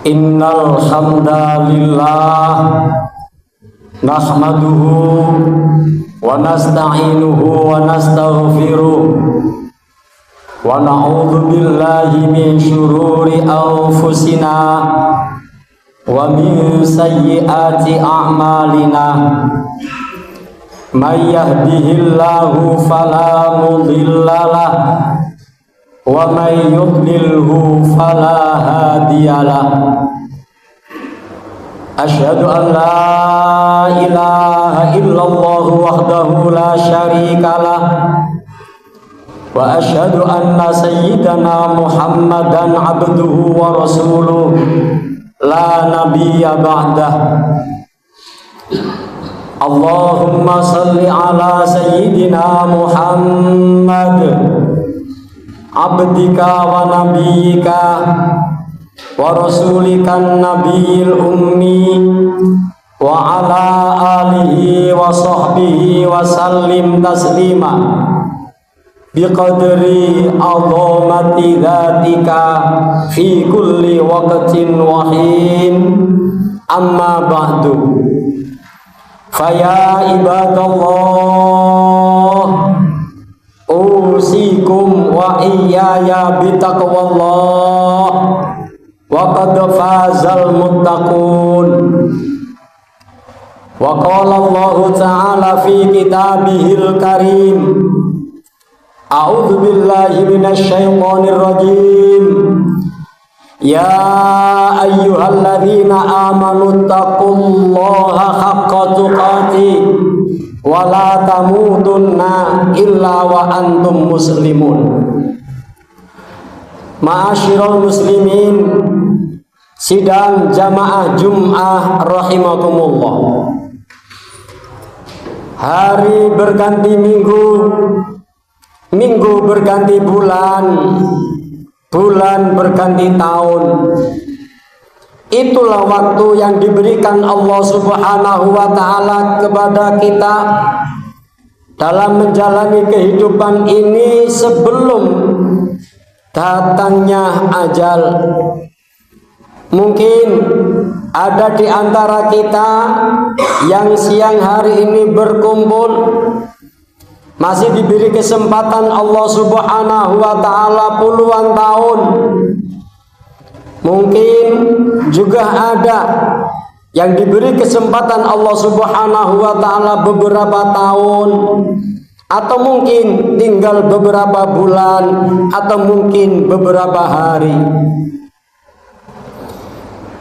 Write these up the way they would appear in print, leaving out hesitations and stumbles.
Innal hamdalillah nahmaduhu wa nasta'inuhu wa nastaghfiruh wa na'udzu billahi min syururi anfusina wa min sayyiati a'malina. May yahdihillahu fala mudhillalah wa may yudlilhu fala hadiyalah. Asyhadu an la ilaha illallah wahdahu la syarikalah wa asyhadu anna sayyidana Muhammadan abduhu wa rasuluh la nabiyya ba'dah. Allahumma salli ala sayyidina Muhammad abdika wa nabiyyika wa rasulikan nabiyil ummi wa ala alihi wa sahbihi wa sallim taslima biqadri azamati dhatika fi kulli waqtin wa hin. Amma ba'du, faya ibadallah usikum wa iyaya bitaqwallah wa qad fazal muttaqun. Wa qala Allah ta'ala fi kitabihil karim, a'udzu billahi minasy syaithanir rajim. Ya ayyuhalladzina amanu taqullaha haqqa tuqatih wa la tamutunna illa wa antum muslimun. Ma'asyiral muslimin, sidang jamaah Jum'ah rahimakumullah. Hari berganti minggu, minggu berganti bulan, bulan berganti tahun. Itulah waktu yang diberikan Allah Subhanahu wa ta'ala kepada kita dalam menjalani kehidupan ini sebelum datangnya ajal. Mungkin ada di antara kita yang siang hari ini berkumpul, masih diberi kesempatan Allah Subhanahu wa ta'ala puluhan tahun. Mungkin juga ada yang diberi kesempatan Allah Subhanahu wa ta'ala beberapa tahun, atau mungkin tinggal beberapa bulan, atau mungkin beberapa hari.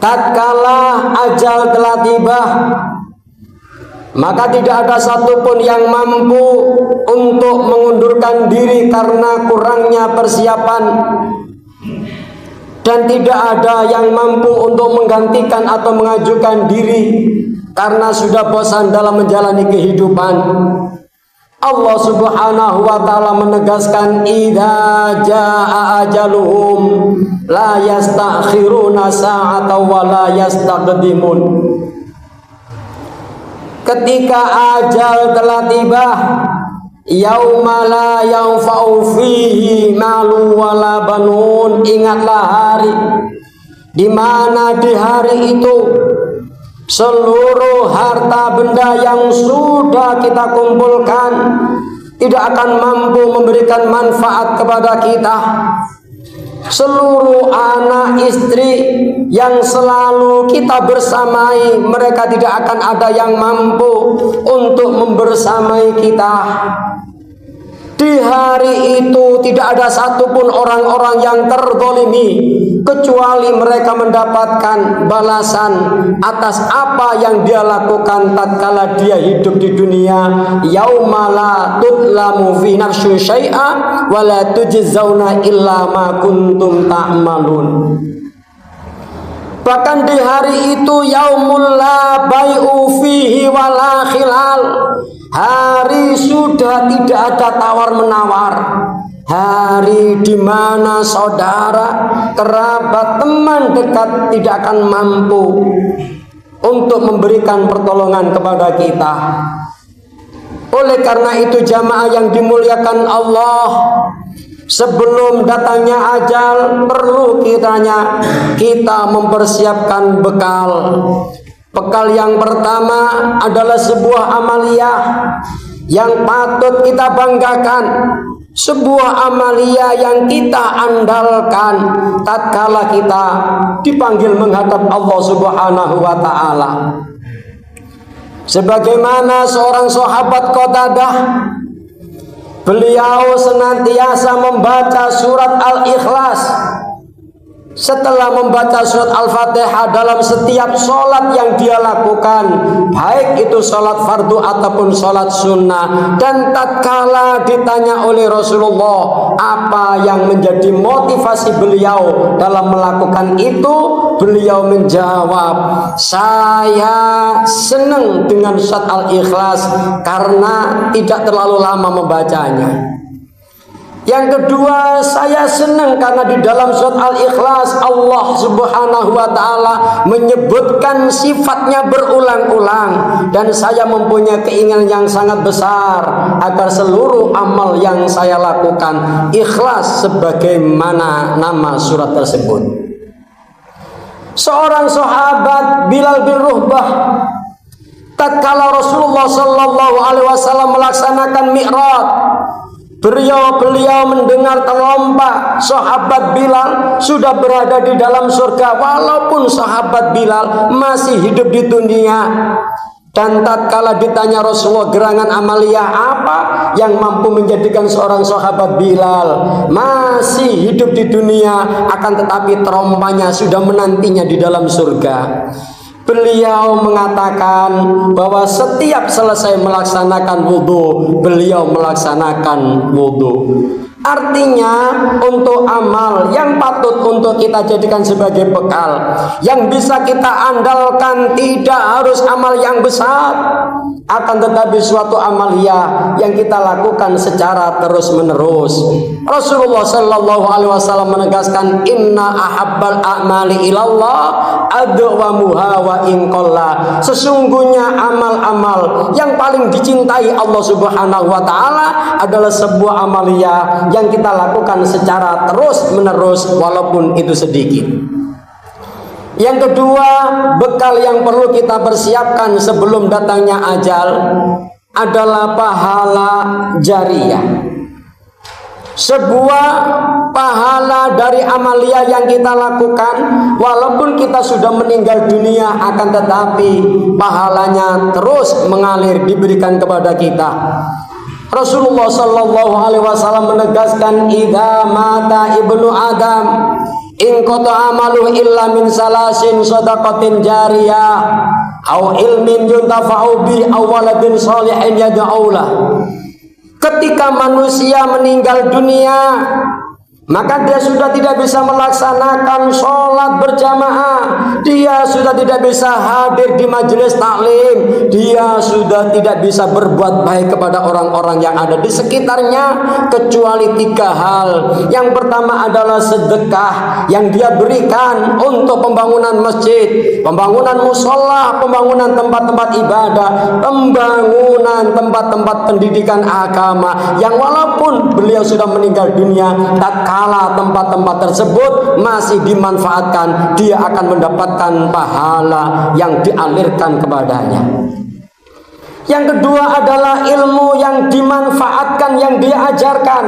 Tatkala ajal telah tiba, maka tidak ada satupun yang mampu untuk mengundurkan diri karena kurangnya persiapan, dan tidak ada yang mampu untuk menggantikan atau mengajukan diri karena sudah bosan dalam menjalani kehidupan. Allah Subhanahu wa ta'ala menegaskan, idza jaa ajaluhum la yastakhiruna sa'atan wa la yastaqdimun. Ketika ajal telah tiba, yauma la yanfa'u fihi malu wala banun. Ingatlah hari di mana di hari itu seluruh harta benda yang sudah kita kumpulkan tidak akan mampu memberikan manfaat kepada kita. Seluruh anak istri yang selalu kita bersamai, mereka tidak akan ada yang mampu untuk membersamai kita. Di hari itu tidak ada satupun orang-orang yang terzalimi kecuali mereka mendapatkan balasan atas apa yang dia lakukan tatkala dia hidup di dunia. Yauma la tudlamu fi nafsin syai'a wa la tujzauna illa ma kuntum ta'malun. Bahkan di hari itu yaumul la bai'u fihi wala khilal. Hari sudah tidak ada tawar-menawar. Hari di mana saudara, kerabat, teman dekat tidak akan mampu untuk memberikan pertolongan kepada kita. Oleh karena itu jamaah yang dimuliakan Allah, sebelum datangnya ajal perlu kita mempersiapkan bekal. Bekal yang pertama adalah sebuah amaliyah yang patut kita banggakan, sebuah amaliyah yang kita andalkan tatkala kita dipanggil menghadap Allah Subhanahu wa taala. Sebagaimana seorang sahabat Qatadah, beliau senantiasa membaca surat Al-Ikhlas setelah membaca surat Al-Fatihah dalam setiap sholat yang dia lakukan, baik itu sholat fardu ataupun sholat sunnah. Dan tatkala ditanya oleh Rasulullah apa yang menjadi motivasi beliau dalam melakukan itu, beliau menjawab, saya senang dengan surat Al-Ikhlas karena tidak terlalu lama membacanya. Yang kedua, saya senang karena di dalam surat Al-Ikhlas Allah Subhanahu wa taala menyebutkan sifatnya berulang-ulang, dan saya mempunyai keinginan yang sangat besar agar seluruh amal yang saya lakukan ikhlas sebagaimana nama surat tersebut. Seorang sahabat Bilal bin Ruhbah, tatkala Rasulullah sallallahu alaihi wasallam melaksanakan Mi'raj, beliau mendengar terlompak sahabat Bilal sudah berada di dalam surga, walaupun sahabat Bilal masih hidup di dunia. Dan tatkala ditanya Rasulullah gerangan amaliyah apa yang mampu menjadikan seorang sahabat Bilal masih hidup di dunia, akan tetapi terompanya sudah menantinya di dalam surga, beliau mengatakan bahwa setiap selesai melaksanakan wudhu, beliau melaksanakan wudhu. Artinya untuk amal yang patut untuk kita jadikan sebagai bekal, yang bisa kita andalkan, tidak harus amal yang besar, akan tetapi suatu amaliyah yang kita lakukan secara terus menerus. Rasulullah sallallahu alaihi wasallam menegaskan, inna ahabbal a'mali ilallah adwamuha wa in qalla. Sesungguhnya amal-amal yang paling dicintai Allah Subhanahu wa taala adalah sebuah amaliyah yang kita lakukan secara terus menerus walaupun itu sedikit. Yang kedua, bekal yang perlu kita persiapkan sebelum datangnya ajal adalah pahala jariyah. Sebuah pahala dari amaliyah yang kita lakukan walaupun kita sudah meninggal dunia, akan tetapi pahalanya terus mengalir diberikan kepada kita. Rasulullah sallallahu alaihi wasallam menegaskan, idza mata ibnu adam in qata amalu illa min salasin shadaqatin jariyah au ilmin yuntafa'u bi aw waladin shalihin yad'ulah. Ketika manusia meninggal dunia, maka dia sudah tidak bisa melaksanakan sholat berjamaah, dia sudah tidak bisa hadir di majelis taklim, dia sudah tidak bisa berbuat baik kepada orang-orang yang ada di sekitarnya, kecuali 3 hal. Yang pertama adalah sedekah yang dia berikan untuk pembangunan masjid, pembangunan musola, pembangunan tempat-tempat ibadah, pembangunan tempat-tempat pendidikan agama, yang walaupun beliau sudah meninggal dunia, kala tempat-tempat tersebut masih dimanfaatkan, dia akan mendapatkan pahala yang dialirkan kepadanya. Yang kedua adalah ilmu yang dimanfaatkan, yang diajarkan.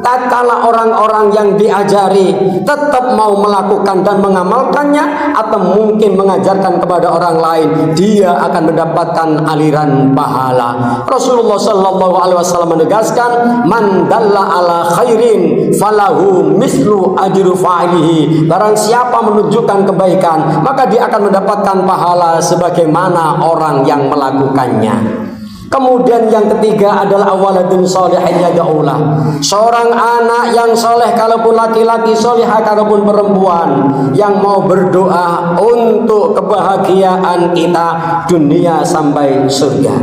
Tatkala orang-orang yang diajari tetap mau melakukan dan mengamalkannya, atau mungkin mengajarkan kepada orang lain, dia akan mendapatkan aliran pahala. Rasulullah sallallahu alaihi wasallam menegaskan, man dalla ala khairin falahu mislu ajru fa'ilihi. Barang siapa menunjukkan kebaikan, maka dia akan mendapatkan pahala sebagaimana orang yang melakukannya. Kemudian yang ketiga adalah awaladun sholihin yad'ulah. Seorang anak yang soleh, kalaupun laki-laki, solihah kalaupun perempuan, yang mau berdoa untuk kebahagiaan kita dunia sampai surga.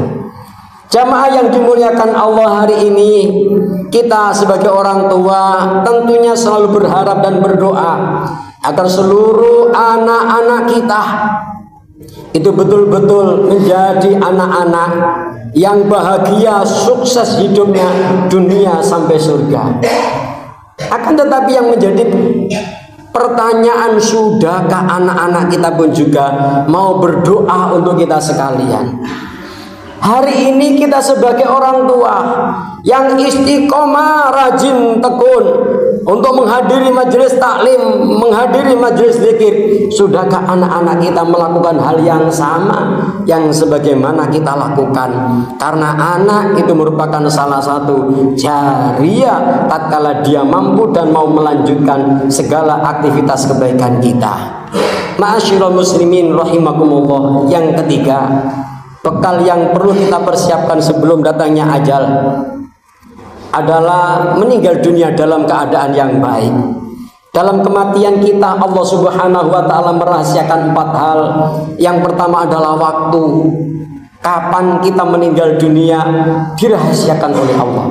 Jamaah yang dimuliakan Allah, hari ini kita sebagai orang tua tentunya selalu berharap dan berdoa agar seluruh anak-anak kita itu betul-betul menjadi anak-anak yang bahagia, sukses hidupnya dunia sampai surga. Akan tetapi yang menjadi pertanyaan, sudahkah anak-anak kita pun juga mau berdoa untuk kita sekalian? Hari ini kita sebagai orang tua yang istiqomah, rajin, tekun untuk menghadiri majelis taklim, menghadiri majelis zikir, sudahkah anak-anak kita melakukan hal yang sama yang sebagaimana kita lakukan? Karena anak itu merupakan salah satu jariyah tatkala dia mampu dan mau melanjutkan segala aktivitas kebaikan kita. Ma'asyiral muslimin rahimakumullah. Yang ketiga, bekal yang perlu kita persiapkan sebelum datangnya ajal adalah meninggal dunia dalam keadaan yang baik. Dalam kematian kita, Allah Subhanahu wa ta'ala merahasiakan 4 hal. Yang pertama adalah waktu. Kapan kita meninggal dunia dirahasiakan oleh Allah.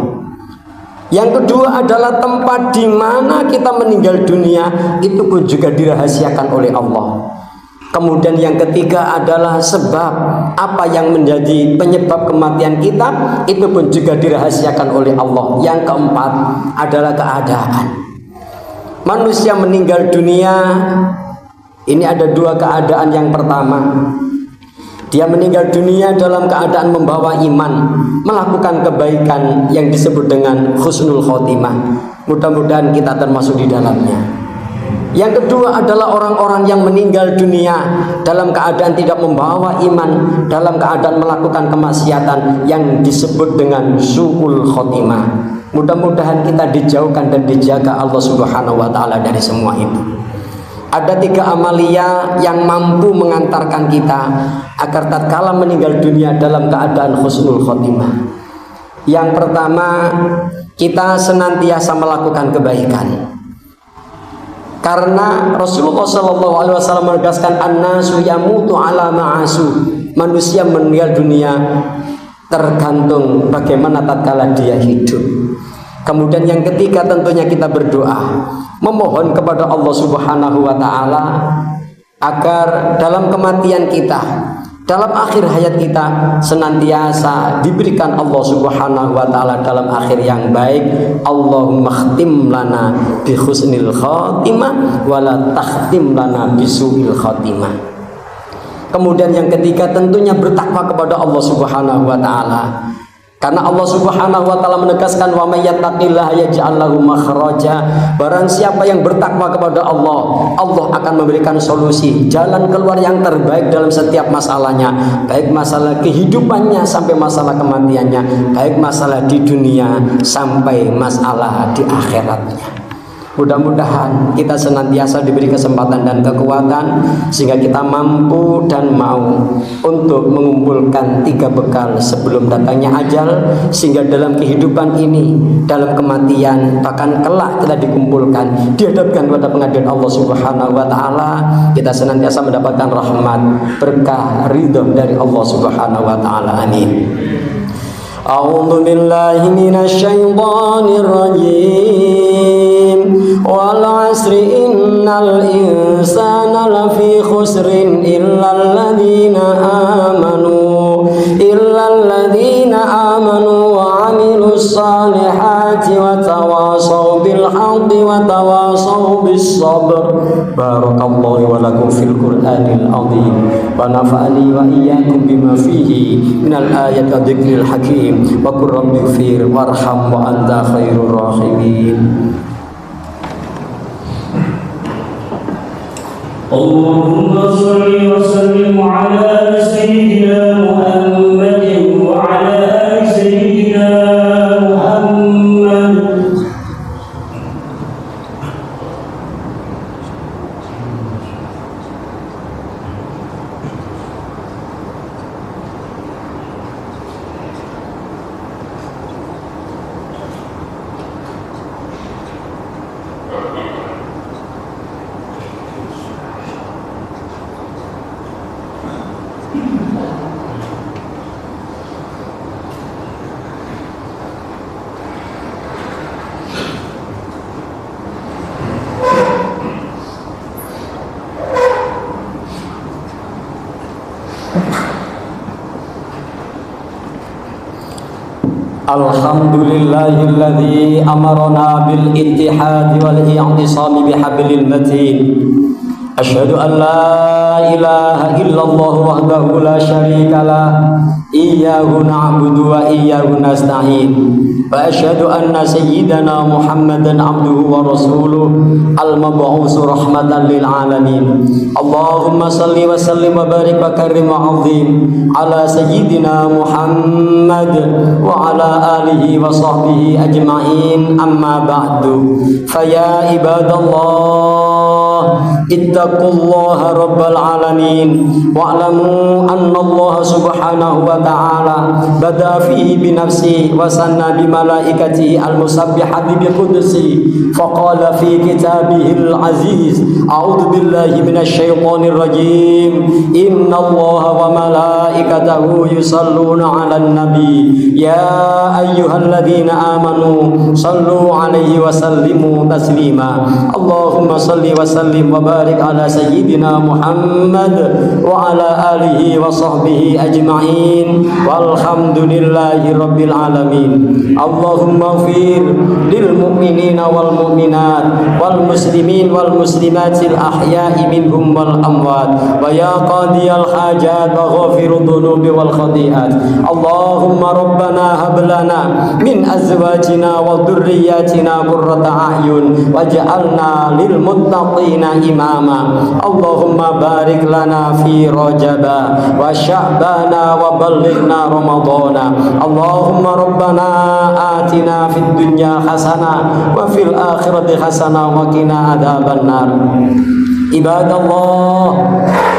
Yang kedua adalah tempat di mana kita meninggal dunia, itu pun juga dirahasiakan oleh Allah. Kemudian yang ketiga adalah sebab, apa yang menjadi penyebab kematian kita, itu pun juga dirahasiakan oleh Allah. Yang keempat adalah keadaan. Manusia meninggal dunia ini ada 2 keadaan. Yang pertama, dia meninggal dunia dalam keadaan membawa iman, melakukan kebaikan yang disebut dengan husnul khotimah. Mudah-mudahan kita termasuk di dalamnya. Yang kedua adalah orang-orang yang meninggal dunia dalam keadaan tidak membawa iman, dalam keadaan melakukan kemaksiatan yang disebut dengan su'ul khotimah. Mudah-mudahan kita dijauhkan dan dijaga Allah Subhanahu wa ta'ala dari semua itu. Ada 3 amalia yang mampu mengantarkan kita agar tatkala meninggal dunia dalam keadaan husnul khotimah. Yang pertama, kita senantiasa melakukan kebaikan. Karena Rasulullah SAW menegaskan an-nasu yamutu ala ma'asu. Manusia meninggal dunia tergantung bagaimana tatkala dia hidup. Kemudian yang ketiga, tentunya kita berdoa, memohon kepada Allah Subhanahu wa ta'ala agar dalam kematian kita, dalam akhir hayat kita, senantiasa diberikan Allah Subhanahu wa ta'ala dalam akhir yang baik. Allahumma khtim lana bi husnil khatimah wa la takhtim lana bi su'il khatimah. Kemudian yang ketiga, tentunya bertakwa kepada Allah Subhanahu wa ta'ala. Karena Allah Subhanahu wa ta'ala menegaskan, wa may yattaqillaha yaj'al lahu makhraja. Barang siapa yang bertakwa kepada Allah, Allah akan memberikan solusi, jalan keluar yang terbaik dalam setiap masalahnya, baik masalah kehidupannya sampai masalah kematiannya, baik masalah di dunia sampai masalah di akhiratnya. Mudah-mudahan kita senantiasa diberi kesempatan dan kekuatan sehingga kita mampu dan mau untuk mengumpulkan 3 bekal sebelum datangnya ajal, sehingga dalam kehidupan ini, dalam kematian, bahkan kelak kita dikumpulkan, dihadapkan pada pengadilan Allah Subhanahu wa ta'ala, kita senantiasa mendapatkan rahmat, berkah, ridho dari Allah Subhanahu wa ta'ala. Amin. A'udzu billahi minasy syaithanir rajim. Wal 'asri innal insana lafi khusrin illal ladzina amanu wa 'amilus salihati wa tawasaw bil haqqi wa tawasaw bis sabr. Barakallahu wa lakum fil Qur'anil 'azim wa nafa'ani wa iyyakum bima fihi minal ayati wa dzikril hakim. Wa qur rabbighfir warham wa anta khairur rahimin. Allahumma shalli wa sallim ala sayyidina Muhammadin wa ala ali sayyidina Muhammad. Alhamdulillahilladzi amarna bil ittihad wal i'tisam bihablil matin. Asyhadu an la ilaha illallah wahdahu la syarika lah. Iyyahu na'budu wa iyyahu nasta'in. Wa asyhadu anna sayyidana Muhammadan abduhu wa rasuluh al-mab'uts rahmatan lil alamin. Allahumma salli wa sallim wa barik wa karrim wa 'azzim ala sayyidina Muhammad wa ala alihi wa sahbihi ajma'in. Amma ba'du. Fa ya ibadallah ittaqullaha rabbal alamin wa'lamu anna Allah subhanahu wa ta'ala bada fihi bi nafsi wa sanna bi malaikatihi al-musabbihati bi qudsi faqala fi kitabihi al-aziz a'udzu billahi minasy syaithanir rajim inna Allah wa malaikatahu yusalluna 'alan nabi ya ayyuhalladzina amanu sallu 'alaihi wa sallimu taslima. Allahumma salli wa sallim wa barik ala sayyidina Muhammad wa ala alihi wa sahbihi ajma'in walhamdulillahi rabbil alamin. Allahumma ighfir lil mu'minina wal mu'minat wal muslimin wal muslimatil ahya'i minhum wal amwat wa ya qadiyal hajat wa ghafirud dhunubi wal khati'at. Allahumma rabbana hab lana min azwajina wa dhurriyyatina qurrata a'yun waj'alna lil muttaqina imama. Allahumma barik lana fi rajaba wa sya'bana wa ballighna ramadana. Allahumma rabbana atina fid dunya hasanah wa fil akhirati hasanah wa qina adzabannar. Ibadallah,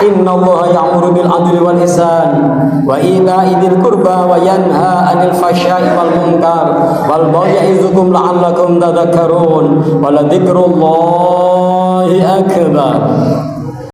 innallaha ya'muru bil 'adli wal ihsan wa ita'i dzil qurba wa yanha 'anil fahsya'i wal munkar wal baghi ya'izukum la'allakum tadhakkarun wa la dzikrullahi akbar.